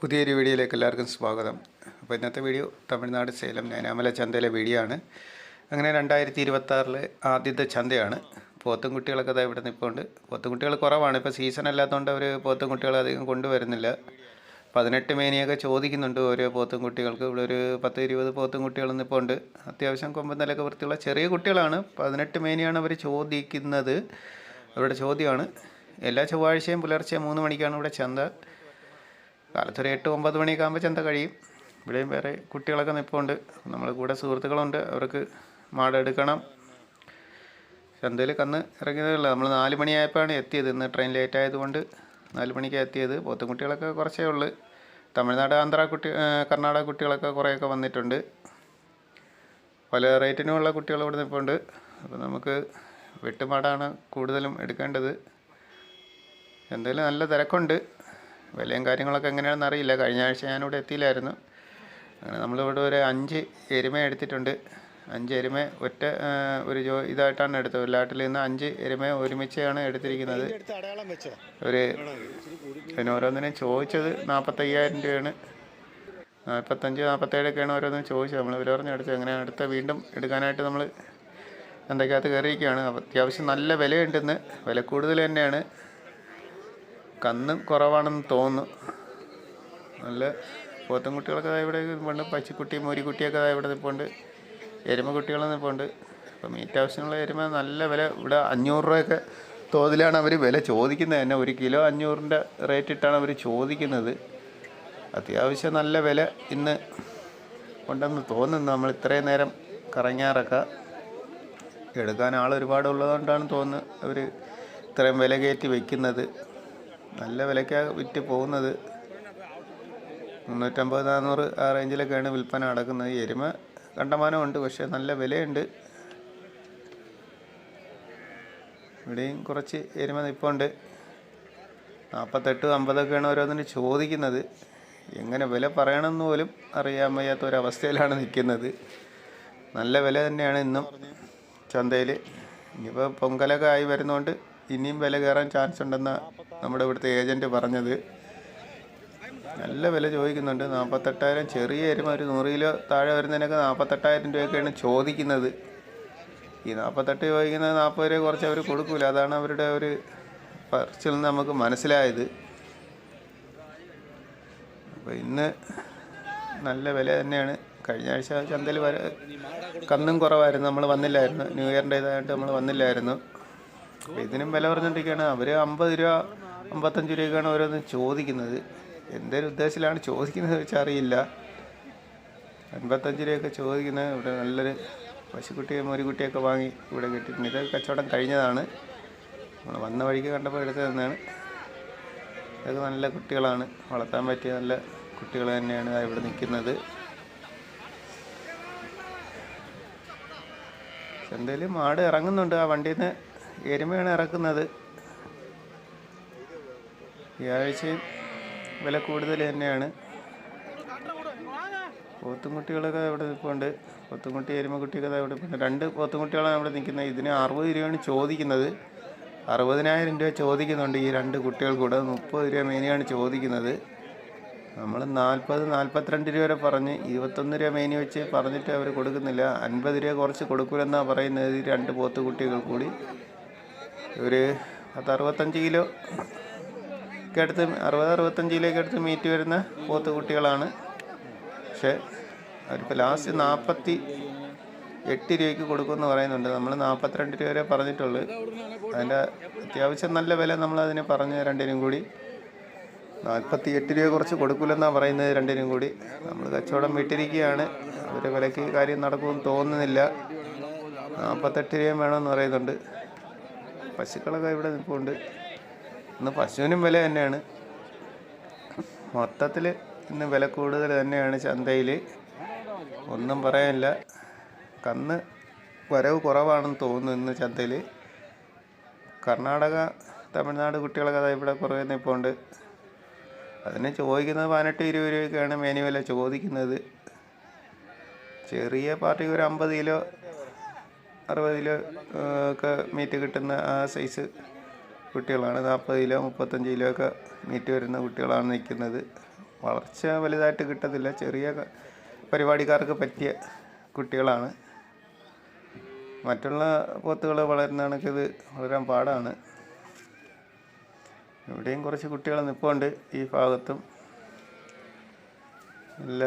പുതിയൊരു വീഡിയോയിലേക്ക് എല്ലാവർക്കും സ്വാഗതം. അപ്പോൾ ഇന്നത്തെ വീഡിയോ തമിഴ്നാട് സേലം നേനാമല ചന്തയിലെ വീഡിയോ ആണ്. അങ്ങനെ 2026 ആദ്യത്തെ ചന്തയാണ്. പോത്തും കുട്ടികളൊക്കെ ഇവിടെ നിൽപ്പുണ്ട്. പോത്തും കുട്ടികൾ കുറവാണ്, ഇപ്പോൾ സീസൺ അല്ലാത്തതുകൊണ്ട് അവർ പോത്തും കുട്ടികൾ അധികം കൊണ്ടുവരുന്നില്ല. 18 മേനിയൊക്കെ ചോദിക്കുന്നുണ്ട് ഓരോ പോത്തും കുട്ടികൾക്ക്. ഇവിടെ ഒരു 10-20 പോത്തും കുട്ടികൾ നിൽപ്പുണ്ട്. അത്യാവശ്യം കൊമ്പൻ നിലയൊക്കെ വൃത്തിയുള്ള ചെറിയ കുട്ടികളാണ്. 18 മേനിയാണ് അവർ ചോദിക്കുന്നത്. അവരുടെ ചോദ്യമാണ്. എല്ലാ ചൊവ്വാഴ്ചയും പുലർച്ചെ 3 മണിക്കാണ് ഇവിടെ ചന്ത. കാലത്തൊരു 8-9 മണിയൊക്കെ ആകുമ്പോൾ ചന്ത കഴിയും. ഇവിടെയും വേറെ കുട്ടികളൊക്കെ നിൽപ്പുണ്ട്. നമ്മൾ കൂടെ സുഹൃത്തുക്കളുണ്ട്, അവർക്ക് മാടെടുക്കണം. ചന്തയിൽ കന്ന് ഇറങ്ങിയതല്ല, നമ്മൾ 4 മണിയായപ്പോഴാണ് എത്തിയത്. ഇന്ന് ട്രെയിൻ ലേറ്റ് ആയതുകൊണ്ട് 4 മണിക്കാണ് എത്തിയത്. പോത്തും കുട്ടികളൊക്കെ കുറച്ചേ ഉള്ളൂ. തമിഴ്നാട് കർണാടക കുട്ടികളൊക്കെ കുറേയൊക്കെ വന്നിട്ടുണ്ട്. പല റേറ്റിനുമുള്ള കുട്ടികൾ ഇവിടെ നിൽപ്പുണ്ട്. അപ്പോൾ നമുക്ക് വെട്ടുമാടാണ് കൂടുതലും എടുക്കേണ്ടത്. ചന്തയിൽ നല്ല തിരക്കുണ്ട്. വിലയും കാര്യങ്ങളൊക്കെ എങ്ങനെയാണെന്ന് അറിയില്ല. കഴിഞ്ഞ ആഴ്ച ഞാനിവിടെ എത്തിയില്ലായിരുന്നു. അങ്ങനെ നമ്മളിവിടെ ഒരു 5 എരുമ എടുത്തിട്ടുണ്ട്. 5 എരുമ ഒറ്റ ഒരു ഇതായിട്ടാണ് എടുത്തത്. ഒരു ലാട്ടിൽ നിന്ന് 5 എരുമ ഒരുമിച്ചാണ് എടുത്തിരിക്കുന്നത്. അതിന് ഓരോന്നിനും ചോദിച്ചത് 45,000 രൂപയാണ്. 45-47 ഓരോന്നും ചോദിച്ചത്. നമ്മൾ വില പറഞ്ഞെടുത്ത് അങ്ങനെ അടുത്ത വീണ്ടും എടുക്കാനായിട്ട് നമ്മൾ ചന്തയ്ക്കകത്ത് കയറിയിരിക്കുകയാണ്. അത്യാവശ്യം നല്ല വിലയുണ്ടെന്ന്. വില കൂടുതൽ തന്നെയാണ്. കന്നും കുറവാണെന്ന് തോന്നുന്നു. നല്ല പോത്തും കുട്ടികളൊക്കെ ഇവിടെ നിൽപ്പുണ്ട്. പശുക്കുട്ടി മോരിക്കുട്ടിയൊക്കെ ഇവിടെ നിൽപ്പുണ്ട്. എരുമ കുട്ടികൾ നിൽപ്പുണ്ട്. അപ്പോൾ മീറ്റ് ആവശ്യമുള്ള എരുമ നല്ല വില. ഇവിടെ 500 രൂപയൊക്കെ തോതിലാണ് അവർ വില ചോദിക്കുന്നത് തന്നെ. 1 കിലോ 500-ൻ്റെ റേറ്റ് ഇട്ടാണ് അവർ ചോദിക്കുന്നത്. അത്യാവശ്യം നല്ല വില ഇന്ന് ഉണ്ടെന്ന് തോന്നുന്നു. നമ്മൾ ഇത്രയും നേരം കറങ്ങാറൊക്കെ എടുക്കാൻ ആൾ ഒരുപാടുള്ളതുകൊണ്ടാണ് തോന്നുന്നത് അവർ ഇത്രയും വില കയറ്റി വയ്ക്കുന്നത്. നല്ല വിലയ്ക്കാണ് വിറ്റ് പോകുന്നത്. 350-400 ആ റേഞ്ചിലൊക്കെയാണ് വിൽപ്പന നടക്കുന്നത്. എരുമ കണ്ടമാനമുണ്ട്, പക്ഷേ നല്ല വിലയുണ്ട്. ഇവിടെയും കുറച്ച് എരുമ നിൽപ്പുണ്ട്. 48-50 ഓരോന്നിന് ചോദിക്കുന്നത്. എങ്ങനെ വില പറയണമെന്ന് പോലും അറിയാൻ വയ്യാത്ത ഒരവസ്ഥയിലാണ് നിൽക്കുന്നത്. നല്ല വില തന്നെയാണ് ഇന്നും ചന്തയിൽ. ഇനിയിപ്പോൾ പൊങ്കലൊക്കെ ആയി വരുന്നതുകൊണ്ട് ഇനിയും വില കയറാൻ ചാൻസ് ഉണ്ടെന്ന് നമ്മുടെ ഇവിടുത്തെ ഏജൻറ്റ് പറഞ്ഞത്. നല്ല വില ചോദിക്കുന്നുണ്ട്. 48,000 ചെറിയ എരുമ ഒരു 100 കിലോ താഴെ വരുന്നതിനൊക്കെ 48,000 രൂപയൊക്കെയാണ് ചോദിക്കുന്നത്. ഈ 48 ചോദിക്കുന്നത് 40 രൂപ കുറച്ച് അവർ കൊടുക്കില്ല. അതാണ് അവരുടെ ഒരു പറച്ചിൽ നിന്ന് നമുക്ക് മനസ്സിലായത്. അപ്പോൾ ഇന്ന് നല്ല വില തന്നെയാണ്. കഴിഞ്ഞ ആഴ്ച ചന്തയിൽ കന്നും കുറവായിരുന്നു, നമ്മൾ വന്നില്ലായിരുന്നു. ന്യൂ ഇയറിൻ്റെ ഇതായിട്ട് നമ്മൾ വന്നില്ലായിരുന്നു. അപ്പോൾ ഇതിനും വില പറഞ്ഞിട്ടിരിക്കുകയാണ്. അവർ 50 രൂപ 55 രൂപയ്ക്കാണ് ഓരോന്ന് ചോദിക്കുന്നത്. എന്തൊരു ഉദ്ദേശത്തിലാണ് ചോദിക്കുന്നത് വെച്ചാൽ അറിയില്ല. 55 രൂപയൊക്കെ ചോദിക്കുന്നത്. ഇവിടെ നല്ലൊരു പശുക്കുട്ടിയും മോരിക്കുട്ടിയൊക്കെ വാങ്ങി ഇവിടെ കിട്ടിയിട്ടുണ്ട്. ഇത് കച്ചവടം കഴിഞ്ഞതാണ്. നമ്മൾ വന്ന വഴിക്ക് കണ്ടപ്പോൾ എടുത്ത് തന്നെയാണ്. ഇതൊക്കെ നല്ല കുട്ടികളാണ്, വളർത്താൻ പറ്റിയ നല്ല കുട്ടികൾ തന്നെയാണ് ഇവിടെ നിൽക്കുന്നത്. ചന്തയിൽ മാട് ഇറങ്ങുന്നുണ്ട്. ആ വണ്ടിയിൽ നിന്ന് എരുമയാണ് ഇറക്കുന്നത്. ഈ ആഴ്ചയും വില കൂടുതൽ തന്നെയാണ്. പോത്തുംകുട്ടികളൊക്കെ ഇവിടെ നിൽപ്പുണ്ട്. പോത്തുംകുട്ടി എരുമക്കുട്ടിയൊക്കെ ഇവിടെ നിൽപ്പുണ്ട്. 2 പോത്തുംകുട്ടികളാണ് ഇവിടെ നിൽക്കുന്നത്. ഇതിന് 60 രൂപയാണ് ചോദിക്കുന്നത്. 60,000 രൂപ ചോദിക്കുന്നുണ്ട് ഈ 2 കുട്ടികൾ കൂടെ. 30 രൂപ മേനിയാണ് ചോദിക്കുന്നത്. നമ്മൾ 40-42 രൂപ വരെ പറഞ്ഞ് 21 രൂപ മേനി വെച്ച് പറഞ്ഞിട്ട് അവർ കൊടുക്കുന്നില്ല. 50 രൂപ കുറച്ച് കൊടുക്കില്ലെന്നാണ് പറയുന്നത്. ഈ 2 പോത്തുകുട്ടികൾ കൂടി ഒരു 65 കിലോ അടുത്ത് 60-65 കിലോയ്ക്ക് അടുത്ത് മീറ്റ് വരുന്ന പോത്ത് കുട്ടികളാണ്. പക്ഷേ അവരിപ്പോൾ ലാസ്റ്റ് 48 രൂപയ്ക്ക് കൊടുക്കുമെന്ന് പറയുന്നുണ്ട്. നമ്മൾ 42 രൂപ വരെ പറഞ്ഞിട്ടുള്ളൂ. അതിൻ്റെ അത്യാവശ്യം നല്ല വില നമ്മളതിന് പറഞ്ഞ് 2-നും കൂടി 48 രൂപ കുറച്ച് കൊടുക്കില്ലെന്നാണ് പറയുന്നത്. 2-നും കൂടി നമ്മൾ കച്ചവടം വിട്ടിരിക്കുകയാണ്. അവരുടെ വിലയ്ക്ക് കാര്യം നടക്കുമെന്ന് തോന്നുന്നില്ല. 48 രൂപയും വേണമെന്ന് പറയുന്നുണ്ട്. പശുക്കളൊക്കെ ഇവിടെ നിൽപ്പുണ്ട്. ഇന്ന് പശുവിനും വില തന്നെയാണ്. മൊത്തത്തിൽ ഇന്ന് വില കൂടുതൽ തന്നെയാണ് ചന്തയിൽ. ഒന്നും പറയാനില്ല. കന്ന് വരവ് കുറവാണെന്ന് തോന്നുന്നു ഇന്ന് ചന്തയിൽ. കർണാടക തമിഴ്നാട് കുട്ടികളൊക്കെ ഇവിടെ കുറേ നിൽപ്പുണ്ട്. അതിന് ചോദിക്കുന്നത് 18-20 രൂപയ്ക്കാണ് മേനി വില ചോദിക്കുന്നത്. ചെറിയ പാർട്ടിക്ക് ഒരു 50 കിലോ 60 കിലോ ഒക്കെ മീറ്റ് കിട്ടുന്ന ആ സൈസ് കുട്ടികളാണ്. 40 കിലോ 35 കിലോ ഒക്കെ മീറ്റ് വരുന്ന കുട്ടികളാണ് നിൽക്കുന്നത്. വളർച്ച വലുതായിട്ട് കിട്ടത്തില്ല. ചെറിയ പരിപാടിക്കാർക്ക് പറ്റിയ കുട്ടികളാണ്. മറ്റുള്ള പോത്തുകൾ വളരുന്ന കണക്കിത് വളരാൻ പാടാണ്. ഇവിടെയും കുറച്ച് കുട്ടികൾ നിൽപ്പുണ്ട്. ഈ ഭാഗത്തും ഇല്ല.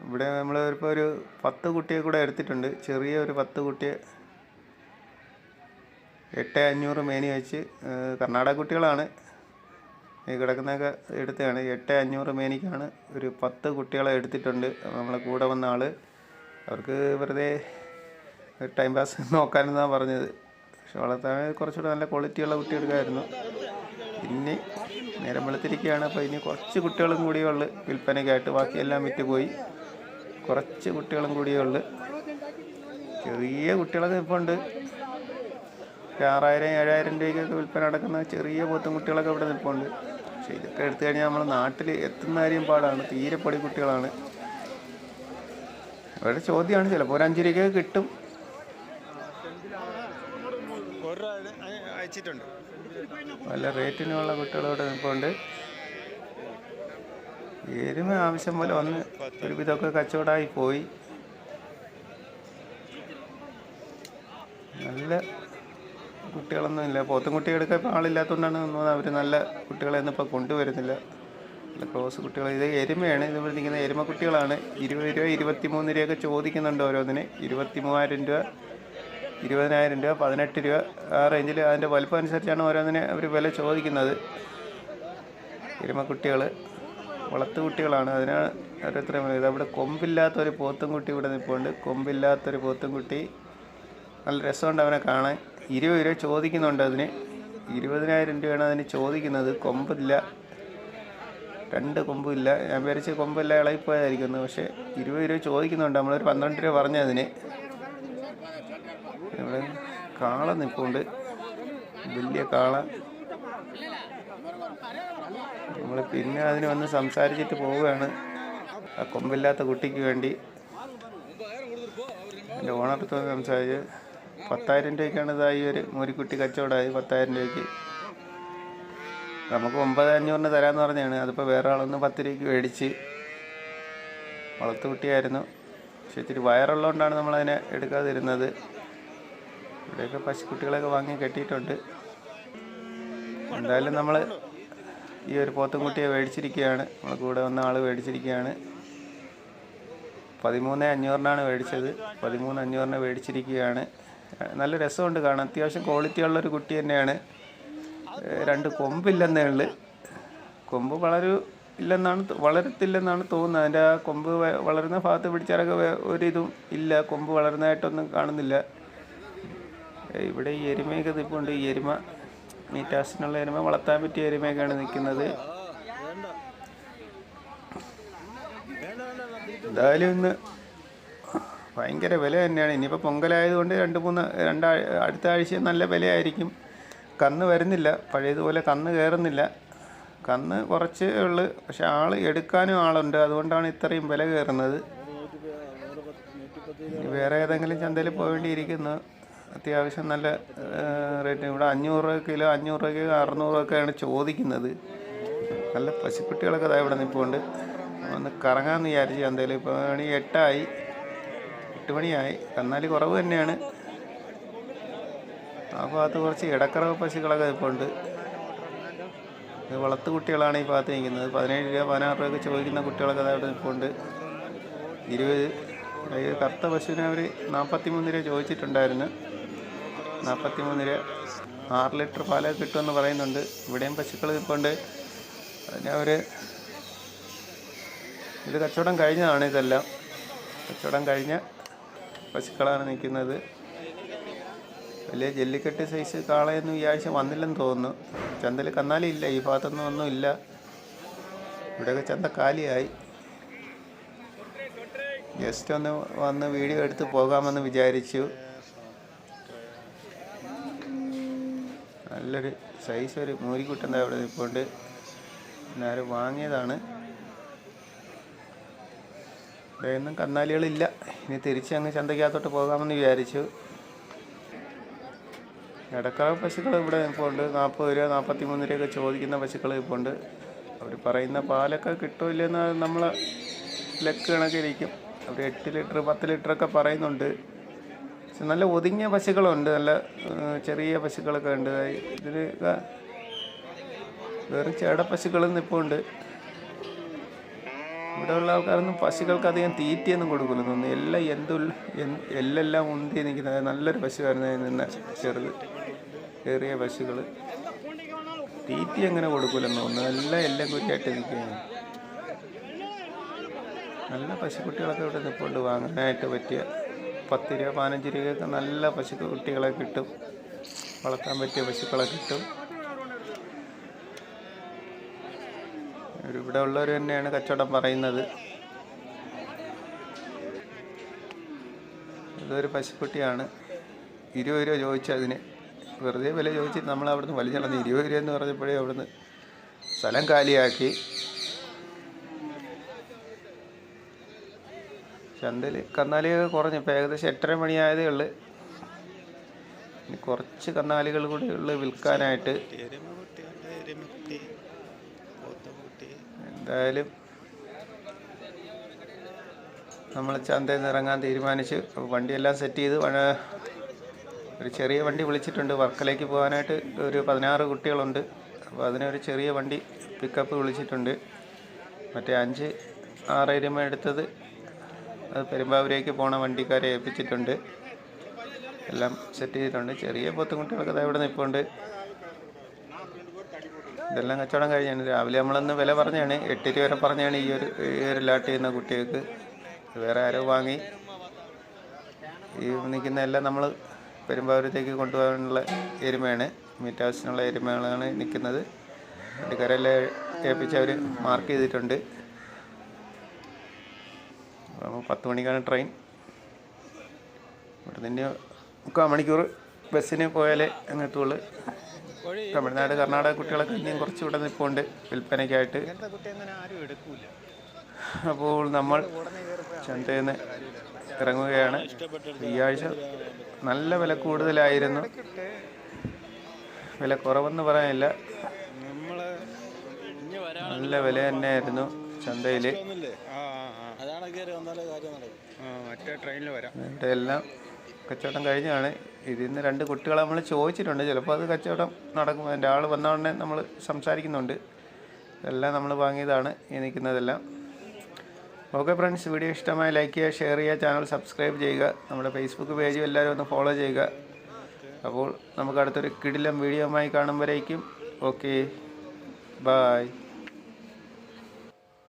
ഇവിടെ നമ്മൾ ഇപ്പോൾ ഒരു 10 കുട്ടിയെ കൂടെ എടുത്തിട്ടുണ്ട്. ചെറിയ ഒരു 10 കുട്ടിയെ 8500 മേനി വെച്ച്, കർണാടക കുട്ടികളാണ് ഈ കിടക്കുന്നതൊക്കെ എടുത്തതാണ്. 8500 മേനിക്കാണ് ഒരു 10 കുട്ടികളെ എടുത്തിട്ടുണ്ട്. നമ്മളെ കൂടെ വന്ന ആൾ അവർക്ക് വെറുതെ ടൈം പാസ് നോക്കാനെന്നാണ് പറഞ്ഞത്. പക്ഷെ വളർത്താൻ കുറച്ചുകൂടെ നല്ല ക്വാളിറ്റിയുള്ള കുട്ടി എടുക്കാമായിരുന്നു. ഇനി നേരം വെളുത്തിരിക്കുകയാണ്. അപ്പോൾ ഇനി കുറച്ച് കുട്ടികളും കൂടിയേ ഉള്ളു വിൽപ്പനയ്ക്കായിട്ട്. ബാക്കിയെല്ലാം വിറ്റ് പോയി. കുറച്ച് കുട്ടികളും കൂടിയേ ഉള്ളു. ചെറിയ കുട്ടികളൊക്കെ ഇപ്പോൾ ഉണ്ട്. 6000-7000 രൂപയ്ക്കൊക്കെ വിൽപ്പന നടക്കുന്ന ചെറിയ പോത്തും കുട്ടികളൊക്കെ ഇവിടെ നിൽപ്പുണ്ട്. പക്ഷേ ഇതൊക്കെ എടുത്തു കഴിഞ്ഞാൽ നമ്മൾ നാട്ടിൽ എത്തുന്ന കാര്യം പാടാണ്. തീരെ പൊടി കുട്ടികളാണ്. അവരുടെ ചോദ്യമാണ്. ചിലപ്പോൾ ഒരു 5 രൂപയ്ക്ക് കിട്ടും. നല്ല റേറ്റിനുള്ള കുട്ടികളോട് നിൽപ്പുണ്ട്. എരുമ ആവശ്യം പോലെ വന്ന് ഒരുവിധമൊക്കെ കച്ചവടമായി പോയി. നല്ല കുട്ടികളൊന്നും ഇല്ല. പോത്തും കുട്ടികളൊക്കെ ഇപ്പോൾ ആളില്ലാത്തതുകൊണ്ടാണ് അവർ നല്ല കുട്ടികളെ ഒന്നും ഇപ്പോൾ കൊണ്ടുവരുന്നില്ല. നല്ല ക്രോസ് കുട്ടികൾ. ഇത് എരുമയാണ്. ഇത് നിൽക്കുന്ന എരുമ കുട്ടികളാണ്. 20 രൂപ 23 രൂപയൊക്കെ ചോദിക്കുന്നുണ്ട് ഓരോന്നിന്. 23,000 രൂപ, 20,000 രൂപ, 18 രൂപ ആ റേഞ്ചിൽ. അതിൻ്റെ വലുപ്പം അനുസരിച്ചാണ് ഓരോന്നിനെ അവർ വില ചോദിക്കുന്നത്. എരുമക്കുട്ടികൾ വളർത്തു കുട്ടികളാണ്. അതിനാണ് ഓരോരുത്തരും പറയുന്നത്. അവിടെ കൊമ്പില്ലാത്തൊരു പോത്തും കുട്ടി ഇവിടെ നിൽപ്പുണ്ട്. കൊമ്പില്ലാത്തൊരു പോത്തും കുട്ടി. നല്ല രസമുണ്ട് അവനെ കാണാൻ. 20 രൂപ ചോദിക്കുന്നുണ്ട് അതിന്. 20,000 രൂപയാണ് അതിന് ചോദിക്കുന്നത്. കൊമ്പില്ല, 2 കൊമ്പില്ല. ഞാൻ വിചാരിച്ച് കൊമ്പെല്ലാം ഇളകിപ്പോയതായിരിക്കുന്നു. പക്ഷേ 20 രൂപ ചോദിക്കുന്നുണ്ട്. നമ്മളൊരു 12 രൂപ പറഞ്ഞതിന്. ഇവിടെ കാള നിൽപ്പുണ്ട്. വലിയ കാള. നമ്മൾ പിന്നെ അതിന് വന്ന് സംസാരിച്ചിട്ട് പോവുകയാണ്. ആ കൊമ്പില്ലാത്ത കുട്ടിക്ക് വേണ്ടി എൻ്റെ ഓണർത്ത് സംസാരിച്ച് 10,000 രൂപയ്ക്കാണ് ഇതായി ഒരു മൂരിക്കുട്ടി കച്ചവടമായി. 10,000 രൂപയ്ക്ക്. നമുക്ക് 9,500 തരാമെന്ന് പറഞ്ഞാണ്. അതിപ്പോൾ വേറെ ആളൊന്ന് 10 രൂപയ്ക്ക് മേടിച്ച്. വളർത്തു കുട്ടിയായിരുന്നു. പക്ഷെ ഇത്തിരി വയറുള്ളതുകൊണ്ടാണ് നമ്മളതിനെ എടുക്കാതിരുന്നത്. ഇവിടെയൊക്കെ പശുക്കുട്ടികളൊക്കെ വാങ്ങി കെട്ടിയിട്ടുണ്ട്. എന്തായാലും നമ്മൾ ഈ ഒരു പോത്തുംകുട്ടിയെ മേടിച്ചിരിക്കുകയാണ്. നമ്മൾ കൂടെ വന്ന ആൾ മേടിച്ചിരിക്കുകയാണ്. 13,500 മേടിച്ചത്. 13,500 മേടിച്ചിരിക്കുകയാണ്. നല്ല രസമുണ്ട് കാണാൻ. അത്യാവശ്യം ക്വാളിറ്റി ഉള്ളൊരു കുട്ടി തന്നെയാണ്. 2 കൊമ്പില്ലെന്നേ ഉള്ളു. കൊമ്പ് വളരത്തില്ലെന്നാണ് തോന്നുന്നത്. അതിൻ്റെ ആ കൊമ്പ് വളരുന്ന ഭാഗത്ത് പിടിച്ചാലൊക്കെ ഒരിതും ഇല്ല. കൊമ്പ് വളരുന്നതായിട്ടൊന്നും കാണുന്നില്ല. ഇവിടെ ഈ എരുമയൊക്കെ നിൽപ്പുണ്ട്. ഈ എരുമ മീറ്റാസിനുള്ള എരുമ, വളർത്താൻ പറ്റിയ എരുമയൊക്കെയാണ് നിൽക്കുന്നത്. എന്തായാലും ഇന്ന് ഭയങ്കര വില തന്നെയാണ്. ഇനിയിപ്പോൾ പൊങ്കലായതുകൊണ്ട് അടുത്ത ആഴ്ച നല്ല വിലയായിരിക്കും. കന്ന് വരുന്നില്ല. പഴയതുപോലെ കന്ന് കയറുന്നില്ല. കന്ന് കുറച്ചേ ഉള്ളു. പക്ഷെ എടുക്കാനും ആളുണ്ട്. അതുകൊണ്ടാണ് ഇത്രയും വില കയറുന്നത്. വേറെ ഏതെങ്കിലും ചന്തയിൽ പോകേണ്ടിയിരിക്കുന്നു. അത്യാവശ്യം നല്ല റേറ്റ്. ഇവിടെ 500 രൂപ കിലോ, 500 രൂപയ്ക്ക് 600 രൂപയൊക്കെയാണ് ചോദിക്കുന്നത്. നല്ല പശുക്കുട്ടികളൊക്കെ അതാ ഇവിടെ നിൽപ്പുണ്ട്. ഒന്ന് കറങ്ങാമെന്ന് വിചാരിച്ചു ചന്തയിൽ. ഇപ്പോൾ മണി 8 മണിയായി. കന്നാലി കുറവ് തന്നെയാണ്. ആ ഭാഗത്ത് കുറച്ച് ഇടക്കറവ് പശുക്കളൊക്കെ നിൽപ്പുണ്ട്. വളർത്തു കുട്ടികളാണ് ഈ ഭാഗത്ത് നിൽക്കുന്നത്. 17 രൂപ 16 രൂപയൊക്കെ ചോദിക്കുന്ന കുട്ടികളൊക്കെ അവിടെ നിൽപ്പുണ്ട്. 20 കറുത്ത പശുവിനെ അവർ 43 രൂപ ചോദിച്ചിട്ടുണ്ടായിരുന്നു. 43 രൂപ. 6 ലിറ്റർ പാലൊക്കെ കിട്ടുമെന്ന് പറയുന്നുണ്ട്. ഇവിടെയും പശുക്കൾ നിൽപ്പുണ്ട്. അതിനവർ ഇത് കച്ചവടം കഴിഞ്ഞതാണ്. ഇതെല്ലാം കച്ചവടം കഴിഞ്ഞ പശുക്കളാണ് നിൽക്കുന്നത്. വലിയ ജല്ലിക്കെട്ട് സൈസ് കാളയൊന്നും ഈ ആഴ്ച വന്നില്ലെന്ന് തോന്നുന്നു. ചന്തയിൽ കന്നാലി ഇല്ല. ഈ ഭാഗത്തൊന്നും ഒന്നും ഇല്ല. ഇവിടെയൊക്കെ ചന്ത കാലിയായി. ജസ്റ്റ് ഒന്ന് വന്ന് വീഡിയോ എടുത്ത് പോകാമെന്ന് വിചാരിച്ചു. നല്ലൊരു സൈസ് ഒരു മൂരിക്കുട്ടൻ അവിടെ നിൽപ്പുണ്ട്. ആരും വാങ്ങിയതാണ്. ഇവിടെയൊന്നും കന്നാലികളില്ല. ഇനി തിരിച്ച് അങ്ങ് ചന്തയ്ക്കകത്തോട്ട് പോകാമെന്ന് വിചാരിച്ചു. ഇടക്കറ പശുക്കൾ ഇവിടെ ഇപ്പോൾ ഉണ്ട്. 40 രൂപ 43 രൂപയൊക്കെ ചോദിക്കുന്ന പശുക്കൾ ഇപ്പോൾ ഉണ്ട്. അവർ പറയുന്ന പാലൊക്കെ കിട്ടില്ലെന്ന് നമ്മളെ ലക്ക് കണക്കിരിക്കും. അവർ 8 ലിറ്റർ 10 ലിറ്ററൊക്കെ പറയുന്നുണ്ട്. പക്ഷെ നല്ല ഒതുങ്ങിയ പശുക്കളുണ്ട്, നല്ല ചെറിയ പശുക്കളൊക്കെ ഉണ്ട്. ഇതിന് വേറെ ചേട പശുക്കളൊന്നും ഇപ്പോൾ ഉണ്ട്. ഇവിടെയുള്ള ആൾക്കാരൊന്നും പശുക്കൾക്ക് അധികം തീറ്റയൊന്നും കൊടുക്കില്ല തോന്നുന്നു. എല്ലാം ഉന്തി നിൽക്കുന്നത്. നല്ലൊരു പശുവായിരുന്നു നിന്ന് ചെറുത് ചെറിയ പശുക്കൾ. തീറ്റ അങ്ങനെ കൊടുക്കില്ലെന്ന് തോന്നുന്നു. എല്ലാം കുറ്റിയായിട്ട് നിൽക്കുകയാണ്. നല്ല പശുക്കുട്ടികളൊക്കെ ഇവിടെ നിൽപ്പുണ്ട്. വാങ്ങാനായിട്ട് പറ്റിയ 10 രൂപ 15 രൂപയൊക്കെ നല്ല പശുക്കുട്ടികളെ കിട്ടും. വളർത്താൻ പറ്റിയ പശുക്കളെ കിട്ടും. ഇവിടെ ഉള്ളവർ തന്നെയാണ് കച്ചവടം പറയുന്നത്. ഇതൊരു പശുക്കുട്ടിയാണ്. 20 രൂപ ചോദിച്ചതിന്. വെറുതെ വില ചോദിച്ചിട്ട് നമ്മൾ അവിടുന്ന് വലിഞ്ഞളഞ്ഞ് 20 രൂപ എന്ന് പറഞ്ഞപ്പോഴേ അവിടുന്ന് സ്ഥലം കാലിയാക്കി. ചന്തയിൽ കന്നാലിയൊക്കെ കുറഞ്ഞു. ഇപ്പോൾ ഏകദേശം 8:30 മണിയായതേ ഉള്ളു. ഇനി കുറച്ച് കന്നാലികൾ കൂടി ഉള്ളു വിൽക്കാനായിട്ട്. എന്തായാലും നമ്മൾ ചന്തയിൽ നിന്ന് ഇറങ്ങാൻ തീരുമാനിച്ചു. വണ്ടിയെല്ലാം സെറ്റ് ചെയ്ത് ഒരു ചെറിയ വണ്ടി വിളിച്ചിട്ടുണ്ട്. വർക്കലേക്ക് പോകാനായിട്ട് ഒരു 16 കുട്ടികളുണ്ട്. അപ്പോൾ അതിനൊരു ചെറിയ വണ്ടി പിക്കപ്പ് വിളിച്ചിട്ടുണ്ട്. മറ്റേ 5-6 രൂപ എടുത്തത് അത് പെരുമ്പാവൂരേക്ക് പോണ വണ്ടിക്കാരെ ഏൽപ്പിച്ചിട്ടുണ്ട്. എല്ലാം സെറ്റ് ചെയ്തിട്ടുണ്ട്. ചെറിയ പോത്തുകുട്ടികളൊക്കെ ഇവിടെ നിൽപ്പുണ്ട്. ഇതെല്ലാം കച്ചവടം കഴിഞ്ഞാണ്. രാവിലെ നമ്മളന്ന് വില പറഞ്ഞാണ് 8 രൂപ വരെ പറഞ്ഞാണ് ഈ ഒരു ലാട്ട് ചെയ്യുന്ന കുട്ടികൾക്ക്. വേറെ ആരോ വാങ്ങി. ഈ നിൽക്കുന്ന എല്ലാം നമ്മൾ പെരുമ്പാവൂരത്തേക്ക് കൊണ്ടുപോകാനുള്ള എരുമയാണ്. മീറ്റ് ഹൗസിനുള്ള എരുമകളാണ് നിൽക്കുന്നത്. വണ്ടിക്കാരെല്ലാം ഏൽപ്പിച്ച് അവർ മാർക്ക് ചെയ്തിട്ടുണ്ട്. 10 മണിക്കാണ് ട്രെയിൻ. ഇവിടെ നിന്ന് 3/4 മണിക്കൂർ ബസ്സിന് പോയാലേ അങ്ങെത്തുള്ളൂ. തമിഴ്നാട് കർണാടക കുട്ടികളൊക്കെ ഇനിയും കുറച്ചുകൂടെ നിൽപ്പുണ്ട് വിൽപ്പനയ്ക്കായിട്ട്. അപ്പോൾ നമ്മൾ ചന്തയിൽ നിന്ന് ഇറങ്ങുകയാണ്. ഈ ആഴ്ച നല്ല വില കൂടുതലായിരുന്നു. വില കുറവെന്ന് പറയാനില്ല, നല്ല വില തന്നെയായിരുന്നു ചന്തയിൽ. എല്ലാം കച്ചവടം കഴിഞ്ഞാണ്. ഇതിൽ നിന്ന് 2 കുട്ടികളെ നമ്മൾ ചോദിച്ചിട്ടുണ്ട്. ചിലപ്പോൾ അത് കച്ചവടം നടക്കും. അതിൻ്റെ ആൾ വന്ന ഉടനെ നമ്മൾ സംസാരിക്കുന്നുണ്ട്. ഇതെല്ലാം നമ്മൾ വാങ്ങിയതാണ് ഈ നിൽക്കുന്നതെല്ലാം. ഓക്കെ ഫ്രണ്ട്സ്, വീഡിയോ ഇഷ്ടമായി ലൈക്ക് ചെയ്യുക, ഷെയർ ചെയ്യുക, ചാനൽ സബ്സ്ക്രൈബ് ചെയ്യുക. നമ്മുടെ ഫേസ്ബുക്ക് പേജും എല്ലാവരും ഒന്ന് ഫോളോ ചെയ്യുക. അപ്പോൾ നമുക്ക് അടുത്തൊരു കിടിലം വീഡിയോയുമായി കാണുമ്പോഴേക്കും ഓക്കെ, ബൈ.